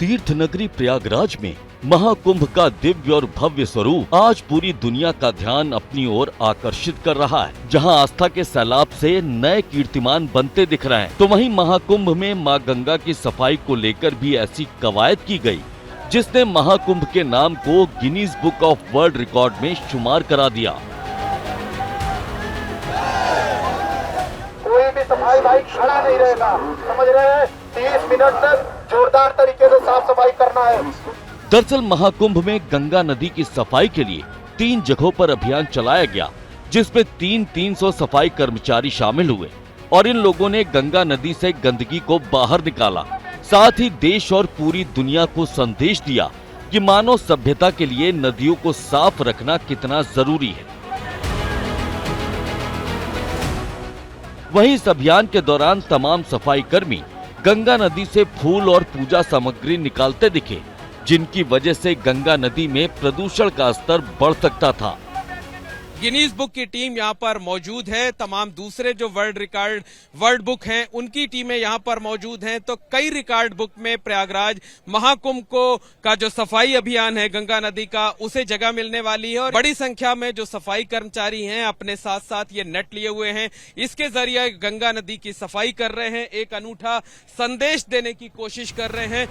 तीर्थ नगरी प्रयागराज में महाकुंभ का दिव्य और भव्य स्वरूप आज पूरी दुनिया का ध्यान अपनी ओर आकर्षित कर रहा है। जहां आस्था के सैलाब से नए कीर्तिमान बनते दिख रहे हैं, तो वहीं महाकुंभ में मां गंगा की सफाई को लेकर भी ऐसी कवायद की गई, जिसने महाकुंभ के नाम को Guinness book of world record में शुमार करा दिया। कोई भी सफाई भाई खड़ा नहीं रहेगा, समझ रहे हैं? 30 मिनट तक जोरदार तरीके से साफ सफाई करना है। दरअसल महाकुंभ में गंगा नदी की सफाई के लिए 3 जगहों पर अभियान चलाया गया, जिसमें 300 सफाई कर्मचारी शामिल हुए और इन लोगों ने गंगा नदी से गंदगी को बाहर निकाला। साथ ही देश और पूरी दुनिया को संदेश दिया कि मानव सभ्यता के लिए नदियों को साफ रखना कितना जरूरी है। वहीं इस अभियान के दौरान तमाम सफाई कर्मी गंगा नदी से फूल और पूजा सामग्री निकालते दिखे, जिनकी वजह से गंगा नदी में प्रदूषण का स्तर बढ़ सकता था। गिनीज बुक की टीम यहाँ पर मौजूद है। तमाम दूसरे जो वर्ल्ड बुक हैं उनकी टीमें यहाँ पर मौजूद हैं। तो कई रिकॉर्ड बुक में प्रयागराज महाकुंभ का जो सफाई अभियान है गंगा नदी का, उसे जगह मिलने वाली है और बड़ी संख्या में जो सफाई कर्मचारी हैं अपने साथ साथ ये नेट लिए हुए हैं। इसके जरिए गंगा नदी की सफाई कर रहे हैं, एक अनूठा संदेश देने की कोशिश कर रहे हैं।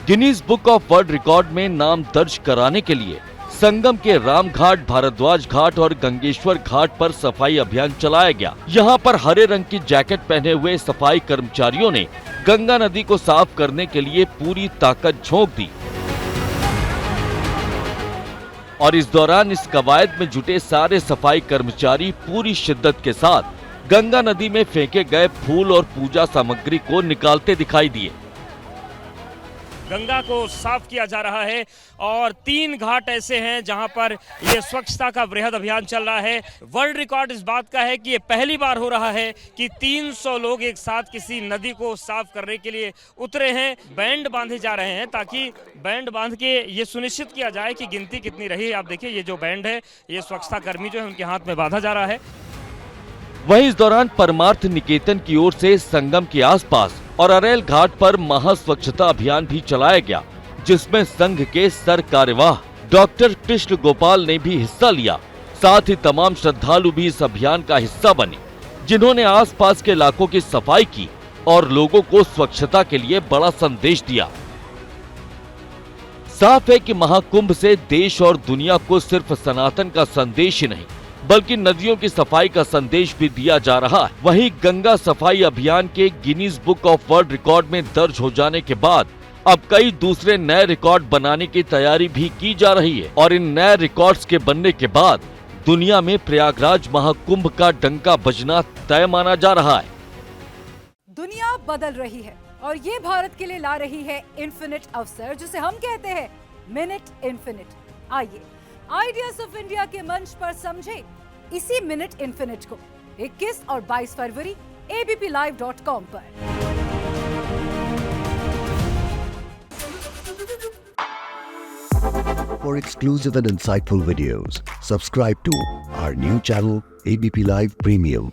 Guinness book of world record में नाम दर्ज कराने के लिए संगम के राम घाट, भारद्वाज घाट और गंगेश्वर घाट पर सफाई अभियान चलाया गया। यहाँ पर हरे रंग की जैकेट पहने हुए सफाई कर्मचारियों ने गंगा नदी को साफ करने के लिए पूरी ताकत झोंक दी और इस दौरान इस कवायद में जुटे सारे सफाई कर्मचारी पूरी शिद्दत के साथ गंगा नदी में फेंके गए फूल और पूजा सामग्री को निकालते दिखाई दिए। गंगा को साफ किया जा रहा है और 3 घाट ऐसे हैं जहां पर ये स्वच्छता का वृहद अभियान चल रहा है। वर्ल्ड रिकॉर्ड इस बात का है कि ये पहली बार हो रहा है कि 300 लोग एक साथ किसी नदी को साफ करने के लिए उतरे हैं। बैंड बांधे जा रहे हैं ताकि बैंड बांध के ये सुनिश्चित किया जाए कि गिनती कितनी रही। आप देखिए ये जो बैंड है ये स्वच्छता कर्मी जो है उनके हाथ में बांधा जा रहा है। वहीं इस दौरान परमार्थ निकेतन की ओर से संगम के आसपास और अरेल घाट पर महा स्वच्छता अभियान भी चलाया गया, जिसमें संघ के सर कार्यवाह डॉक्टर कृष्ण गोपाल ने भी हिस्सा लिया। साथ ही तमाम श्रद्धालु भी इस अभियान का हिस्सा बने, जिन्होंने आसपास के इलाकों की सफाई की और लोगों को स्वच्छता के लिए बड़ा संदेश दिया। साफ है कि महाकुंभ से देश और दुनिया को सिर्फ सनातन का संदेश ही नहीं बल्कि नदियों की सफाई का संदेश भी दिया जा रहा है। वहीं गंगा सफाई अभियान के Guinness book of world record में दर्ज हो जाने के बाद अब कई दूसरे नए रिकॉर्ड बनाने की तैयारी भी की जा रही है और इन नए रिकॉर्ड्स के बनने के बाद दुनिया में प्रयागराज महाकुंभ का डंका बजना तय माना जा रहा है। दुनिया बदल रही है और ये भारत के लिए ला रही है इन्फिनिट अवसर, जिसे हम कहते हैं मिनट इन्फिनिट। आइए आइडियाज ऑफ इंडिया के मंच पर समझे इसी मिनट इन्फिनिट को 21 और 22 फरवरी abplive.com पर। For exclusive and insightful videos, subscribe to our new channel ABP Live Premium.